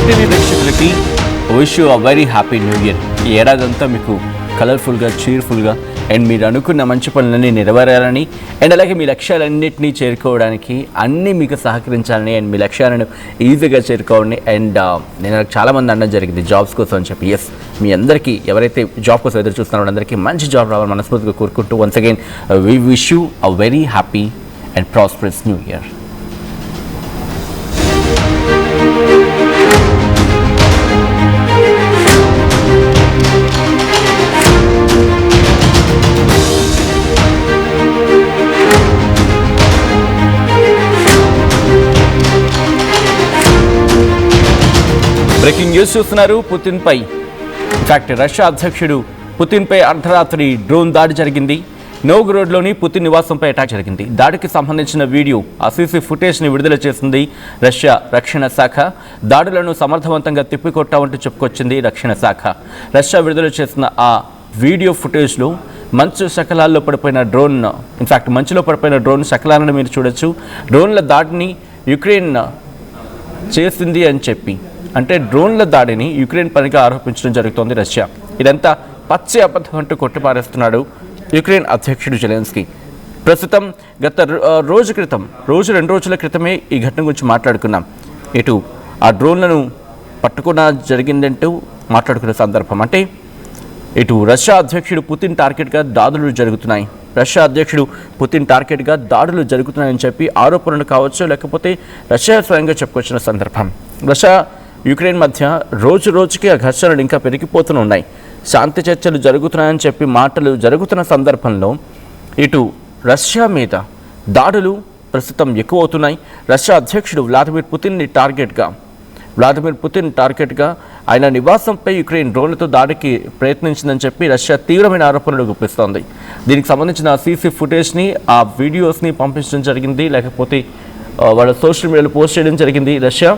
TV ప్రేక్షకులకి wish you a very happy new year. ఈ ఏడాదంతా మీకు కలర్ఫుల్గా, చీర్ఫుల్గా అండ్ మీరు అనుకున్న మంచి పనులన్నీ నెరవేరాలని అండ్ అలాగే మీ లక్ష్యాలన్నింటినీ చేరుకోవడానికి అన్నీ మీకు సహకరించాలని అండ్ మీ లక్ష్యాలను ఈజీగా చేరుకోవాలని అండ్ నేను చాలామంది అనడం జరిగింది జాబ్స్ కోసం అని చెప్పి. ఎస్, మీ అందరికీ ఎవరైతే జాబ్ కోసం ఎదురు చూస్తున్నారో అందరికీ మంచి జాబ్ రావాలని మనస్ఫూర్తిగా కోరుకుంటూ once again we wish you a very happy and prosperous new year. Breaking news చూస్తున్నారు. పుతిన్పై ఇన్ఫాక్ట్ రష్యా అధ్యక్షుడు పుతిన్పై అర్ధరాత్రి డ్రోన్ దాడి జరిగింది. నోవ్గోరోడ్లోని పుతిన్ నివాసంపై అటాక్ జరిగింది. దాడికి సంబంధించిన వీడియో సీసీ ఫుటేజ్ని విడుదల చేసింది రష్యా రక్షణ శాఖ. దాడులను సమర్థవంతంగా తిప్పికొట్టామంటూ చెప్పుకొచ్చింది రక్షణ శాఖ. రష్యా విడుదల చేసిన ఆ వీడియో ఫుటేజ్లో మంచు శకలాల్లో పడిపోయిన డ్రోన్, ఇన్ఫాక్ట్ మంచులో పడిపోయిన డ్రోన్ శకలాలను మీరు చూడొచ్చు. డ్రోన్ల దాడిని యుక్రెయిన్ చేసింది అని చెప్పి, అంటే డ్రోన్ల దాడిని యుక్రెయిన్ పనిగా ఆరోపించడం జరుగుతోంది రష్యా. ఇదంతా పచ్చి అబద్ధం అంటూ కొట్టిపారేస్తున్నాడు యుక్రెయిన్ అధ్యక్షుడు జెలెన్స్కీ. ప్రస్తుతం గత రెండు రోజుల క్రితమే ఈ ఘటన గురించి మాట్లాడుకున్నాం. ఇటు ఆ డ్రోన్లను పట్టుకున్న జరిగిందంటూ మాట్లాడుకునే సందర్భం, అంటే ఇటు రష్యా అధ్యక్షుడు పుతిన్ టార్గెట్గా దాడులు జరుగుతున్నాయి, రష్యా అధ్యక్షుడు పుతిన్ టార్గెట్గా దాడులు జరుగుతున్నాయని చెప్పి ఆరోపణలు కావచ్చు, లేకపోతే రష్యా స్వయంగా చెప్పుకొచ్చిన సందర్భం. రష్యా యుక్రెయిన్ మధ్య రోజు రోజుకి ఆ ఘర్షణలు ఇంకా పెరిగిపోతూ ఉన్నాయి. శాంతి చర్చలు జరుగుతున్నాయని చెప్పి మాటలు జరుగుతున్న సందర్భంలో ఇటు రష్యా మీద దాడులు ప్రస్తుతం ఎక్కువ అవుతున్నాయి. రష్యా అధ్యక్షుడు వ్లాదిమిర్ పుతిన్ టార్గెట్గా ఆయన నివాసంపై యుక్రెయిన్ డ్రోన్లతో దాడికి ప్రయత్నించిందని చెప్పి రష్యా తీవ్రమైన ఆరోపణలు గుప్పిస్తోంది. దీనికి సంబంధించిన సీసీ ఫుటేజ్ని, ఆ వీడియోస్ని పంపించడం జరిగింది, లేకపోతే వాళ్ళ సోషల్ మీడియాలో పోస్ట్ చేయడం జరిగింది రష్యా.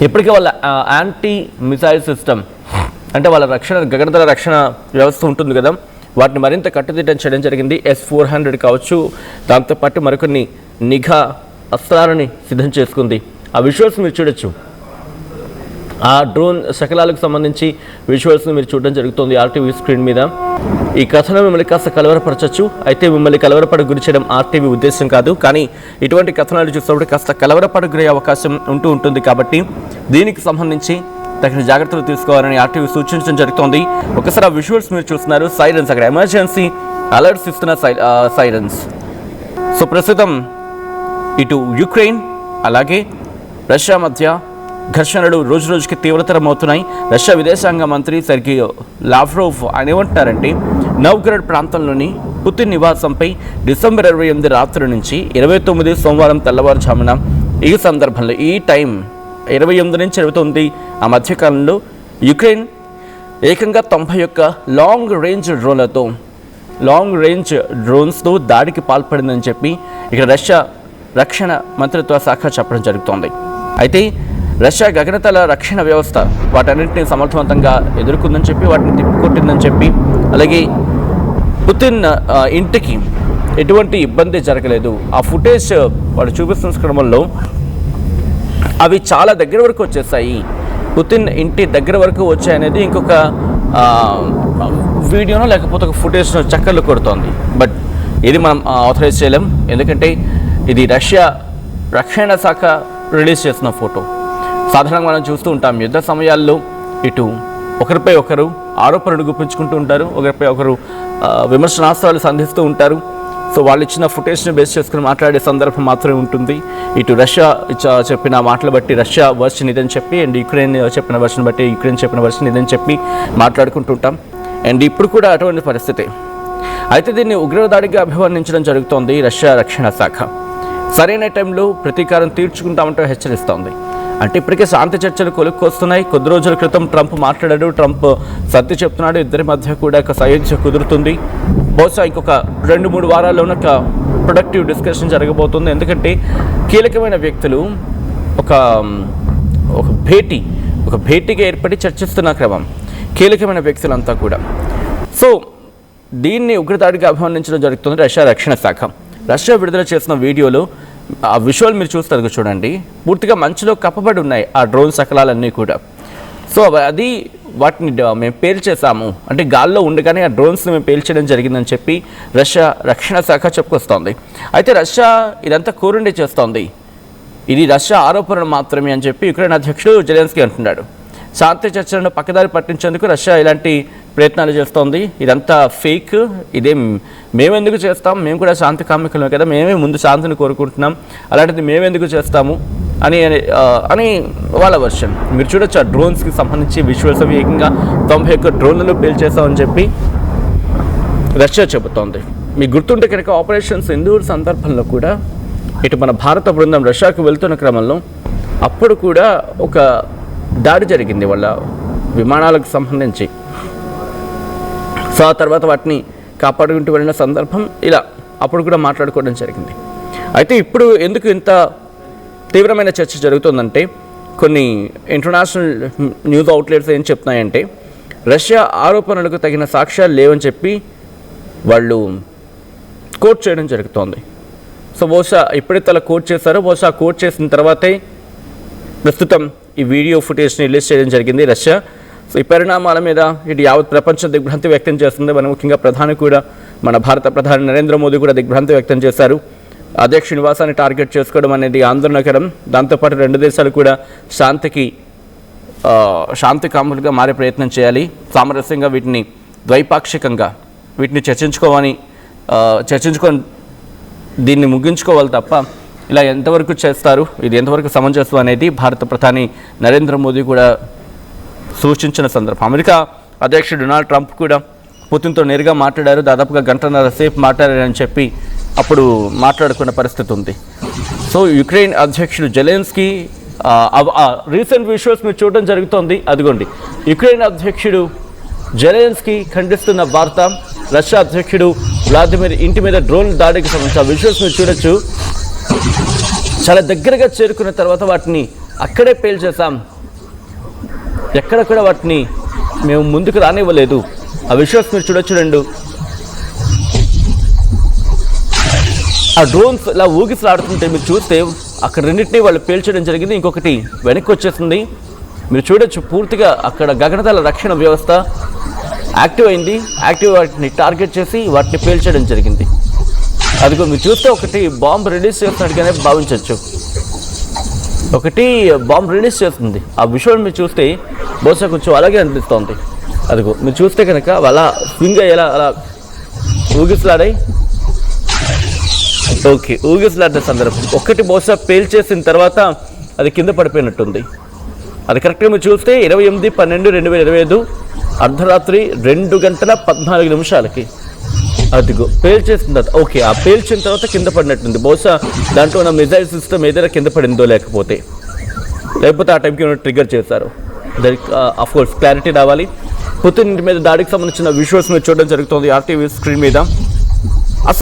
ఇప్పటికే వాళ్ళ యాంటీ మిసైల్ సిస్టమ్, అంటే వాళ్ళ గగనతల రక్షణ వ్యవస్థ ఉంటుంది కదా, వాటిని మరింత కట్టుదిట్టం చేయడం జరిగింది. S-400 కావచ్చు, దాంతోపాటు మరికొన్ని నిఘా అస్త్రాలని సిద్ధం చేసుకుంది. ఆ విజువల్స్ మీరు చూడొచ్చు. ఆ డ్రోన్ శకలాలకు సంబంధించి విజువల్స్ని మీరు చూడడం జరుగుతుంది ఆర్టీవీ స్క్రీన్ మీద. ఈ కథనం మిమ్మల్ని కాస్త కలవరపరచచ్చు, అయితే మిమ్మల్ని కలవరపడ గురి చేయడం ఆర్టీవీ ఉద్దేశం కాదు. కానీ ఇటువంటి కథనాలు చూసినప్పుడు కాస్త కలవరపడ గురయ్యే అవకాశం ఉంటుంది. కాబట్టి దీనికి సంబంధించి తగిన జాగ్రత్తలు తీసుకోవాలని ఆర్టీవీ సూచించడం జరుగుతోంది. ఒకసారి ఆ విజువల్స్ మీరు చూస్తున్నారు. సైరన్స్, అక్కడ ఎమర్జెన్సీ అలర్ట్స్ ఇస్తున్న సైరన్స్. సో ప్రస్తుతం ఇటు యుక్రెయిన్ అలాగే రష్యా మధ్య ఘర్షణలు రోజు రోజుకి తీవ్రతరం అవుతున్నాయి. రష్యా విదేశాంగ మంత్రి సెర్గీ లావ్రోవ్ ఆయన ఏమంటారంటే, నోవ్గోరోడ్ ప్రాంతంలోని పుతిన్ నివాసంపై డిసెంబర్ 28 రాత్రి నుంచి 29 సోమవారం తెల్లవారుజామున ఈ సందర్భంలో ఈ టైం 28 నుంచి 29 ఆ మధ్యకాలంలో యుక్రెయిన్ ఏకంగా 91 లాంగ్ రేంజ్ డ్రోన్స్తో దాడికి పాల్పడిందని చెప్పి ఇక్కడ రష్యా రక్షణ మంత్రిత్వ శాఖ చెప్పడం జరుగుతోంది. అయితే రష్యా గగనతల రక్షణ వ్యవస్థ వాటన్నింటినీ సమర్థవంతంగా ఎదుర్కొందని చెప్పి, వాటిని తిప్పికొట్టిందని చెప్పి, అలాగే పుతిన్ ఇంటికి ఎటువంటి ఇబ్బంది జరగలేదు. ఆ ఫుటేజ్ వాడు చూపిస్తున్న క్రమంలో అవి చాలా దగ్గర వరకు వచ్చేసాయి, పుతిన్ ఇంటి దగ్గర వరకు వచ్చాయనేది ఇంకొక వీడియోనో లేకపోతే ఒక ఫుటేజ్ను చక్కర్లు కొడుతోంది. బట్ ఇది మనం ఆథరైజ్ చేయలేం, ఎందుకంటే ఇది రష్యా రక్షణ శాఖ రిలీజ్ చేసిన ఫోటో. సాధారణంగా మనం చూస్తూ ఉంటాం, యుద్ధ సమయాల్లో ఇటు ఒకరిపై ఒకరు ఆరోపణలు గుప్పించుకుంటూ ఉంటారు, ఒకరిపై ఒకరు విమర్శనాస్త్రాలు సంధిస్తూ ఉంటారు. సో వాళ్ళు ఇచ్చిన ఫుటేజ్ని బేస్ చేసుకుని మాట్లాడే సందర్భం మాత్రమే ఉంటుంది. ఇటు రష్యా చెప్పిన మాటలు బట్టి రష్యా వర్షన్ ఇదని చెప్పి, అండ్ యుక్రెయిన్ చెప్పిన వర్షన్ బట్టి యుక్రెయిన్ చెప్పిన వర్షన్ ఇదని చెప్పి మాట్లాడుకుంటుంటాం. అండ్ ఇప్పుడు కూడా అటువంటి పరిస్థితి. అయితే దీన్ని ఉగ్రదాడిగా అభివర్ణించడం జరుగుతోంది రష్యా రక్షణ శాఖ. సరైన టైంలో ప్రతీకారం తీర్చుకుంటామంటూ హెచ్చరిస్తోంది. అంటే ఇప్పటికే శాంతి చర్చలు కొలుక్కొస్తున్నాయి. కొద్ది రోజుల క్రితం ట్రంప్ మాట్లాడాడు, ట్రంప్ సర్ది చెప్తున్నాడు, ఇద్దరి మధ్య కూడా ఒక సయోధ్య కుదురుతుంది. బహుశా ఇంకొక 2-3 వారాల్లోనే ఒక ప్రొడక్టివ్ డిస్కషన్ జరగబోతుంది. ఎందుకంటే కీలకమైన వ్యక్తులు ఒక భేటీగా ఏర్పడి చర్చిస్తున్న క్రమం, కీలకమైన వ్యక్తులంతా కూడా. సో దీన్ని ఉగ్రదాడిగా అభివర్ణించడం జరుగుతుంది రష్యా రక్షణ శాఖ. రష్యా విడుదల చేసిన వీడియోలో ఆ విజువల్ మీరు చూస్తారు చూడండి, పూర్తిగా మంచులో కప్పబడి ఉన్నాయి ఆ డ్రోన్ శకలాలన్నీ కూడా. సో అది వాటిని మేము పేల్చేసాము అంటే గాల్లో ఉండగానే ఆ డ్రోన్స్ని మేము పేల్చేయడం జరిగిందని చెప్పి రష్యా రక్షణ శాఖ చెప్పుకొస్తోంది. అయితే రష్యా ఇదంతా కూరుండి చేస్తోంది, ఇది రష్యా ఆరోపణ మాత్రమే అని చెప్పి యుక్రెయిన్ అధ్యక్షుడు జెలెన్స్కీ అంటున్నాడు. శాంతి చర్చలను పక్కదారి పట్టించేందుకు రష్యా ఇలాంటి ప్రయత్నాలు చేస్తోంది, ఇదంతా ఫేక్, ఇదేం మేమెందుకు చేస్తాం, మేము కూడా శాంతి కామికులమే కదా, మేమే ముందు శాంతిని కోరుకుంటున్నాం, అలాంటిది మేమెందుకు చేస్తాము అని అని వాళ్ళ వర్షన్. మీరు చూడొచ్చు ఆ డ్రోన్స్కి సంబంధించి విజువల్స్ అవి ఏకంగా 91 డ్రోన్లను పేల్చేస్తామని చెప్పి రష్యా చెబుతోంది. మీకు గుర్తుంటే కనుక ఆపరేషన్ సింధూర్ సందర్భంలో కూడా ఇటు మన భారత బృందం రష్యాకు వెళ్తున్న క్రమంలో అప్పుడు కూడా ఒక దాడి జరిగింది వాళ్ళ విమానాలకు సంబంధించి. సో ఆ తర్వాత వాటిని కాపాడుకుంటూ వెళ్ళిన సందర్భం ఇలా అప్పుడు కూడా మాట్లాడుకోవడం జరిగింది. అయితే ఇప్పుడు ఎందుకు ఇంత తీవ్రమైన చర్చ జరుగుతుందంటే కొన్ని ఇంటర్నేషనల్ న్యూస్ అవుట్లెట్స్ ఏం చెప్తున్నాయంటే రష్యా ఆరోపణలకు తగిన సాక్ష్యాలు లేవని చెప్పి వాళ్ళు కోట్ చేయడం జరుగుతోంది. సో బహుశా ఎప్పుడైతే అలా కోట్ చేశారో బహుశా కోట్ చేసిన తర్వాతే ప్రస్తుతం ఈ వీడియో ఫుటేజ్ని రిలీజ్ చేయడం జరిగింది రష్యా. సో ఈ పరిణామాల మీద ఇటు యావత్ ప్రపంచం దిగ్భ్రాంతి వ్యక్తం చేస్తుంది. మన ముఖ్యంగా ప్రధాని కూడా, మన భారత ప్రధాని నరేంద్ర మోదీ కూడా దిగ్భ్రాంతి వ్యక్తం చేశారు. అధ్యక్ష నివాసాన్ని టార్గెట్ చేసుకోవడం అనేది ఆందోళనకరం. దాంతోపాటు రెండు దేశాలు కూడా శాంతి కాములుగా మారే ప్రయత్నం చేయాలి, సామరస్యంగా వీటిని ద్వైపాక్షికంగా వీటిని చర్చించుకొని దీన్ని ముగించుకోవాలి తప్ప ఇలా ఎంతవరకు చేస్తారు, ఇది ఎంతవరకు సమంజసం అనేది భారత ప్రధాని నరేంద్ర మోదీ కూడా సూచించిన సందర్భం. అమెరికా అధ్యక్షుడు డొనాల్డ్ ట్రంప్ కూడా పుతిన్తో నేరుగా మాట్లాడారు, దాదాపుగా గంటన్నర సేపు మాట్లాడారని చెప్పి అప్పుడు మాట్లాడుకున్న పరిస్థితి ఉంది. సో యుక్రెయిన్ అధ్యక్షుడు జెలెన్స్కీ రీసెంట్ విజువల్స్ మీరు చూడడం జరుగుతోంది. అదిగోండి యుక్రెయిన్ అధ్యక్షుడు జెలెన్స్కీ ఖండిస్తున్న వార్త, రష్యా అధ్యక్షుడు వ్లాదిమిర్ ఇంటి మీద డ్రోన్ దాడికి సంబంధించిన విజువల్స్ మీరు చూడొచ్చు. చాలా దగ్గరగా చేరుకున్న తర్వాత వాటిని అక్కడే పేల్చేసాం, ఎక్కడక్కడ వాటిని మేము ముందుకు రానివ్వలేదు. ఆ విజువల్స్ మీరు చూడొచ్చు. ఆ డ్రోన్స్ ఇలా ఊగిసలాడుతుంటే మీరు చూస్తే అక్కడ రెండింటినీ వాళ్ళు పేల్చడం జరిగింది, ఇంకొకటి వెనక్కి వచ్చేసింది. మీరు చూడొచ్చు పూర్తిగా అక్కడ గగనతల రక్షణ వ్యవస్థ యాక్టివ్ అయింది, వాటిని టార్గెట్ చేసి వాటిని పేల్చడం జరిగింది. అదిగో మీరు చూస్తే ఒకటి బాంబు రిలీజ్ చేస్తున్నట్టుగానే భావించవచ్చు, ఒకటి బాంబు రిలీజ్ చేస్తుంది. ఆ విజువల్ మీరు చూస్తే బహుశా కొంచెం అలాగే అనిపిస్తోంది. అదిగో మీరు చూస్తే కనుక అలా స్వింగ్ అయ్యేలా అలా ఊగిసలాడాయి. ఓకే, ఊగిసలాడిన సందర్భం ఒకటి బహుశా పేల్చేసిన తర్వాత అది కింద పడిపోయినట్టుంది. అది కరెక్ట్గా మీరు చూస్తే 28/12/2025 అర్ధరాత్రి 2:14 అదిగో పేల్చేసిన తర్వాత ఓకే, ఆ పేల్చిన తర్వాత కింద పడినట్టుంది. బహుశా దాంట్లో ఉన్న మిజైల్ సిస్టమ్ ఏదైనా కింద పడిందో లేకపోతే ఆ టైంకి ట్రిగ్గర్ చేశారు. దానికి అఫ్కోర్స్ క్లారిటీ రావాలి. పుతిన్ ఇంటి మీద దాడికి సంబంధించిన విజువల్స్ మీరు చూడడం జరుగుతుంది ఆర్టీవీ స్క్రీన్ మీద.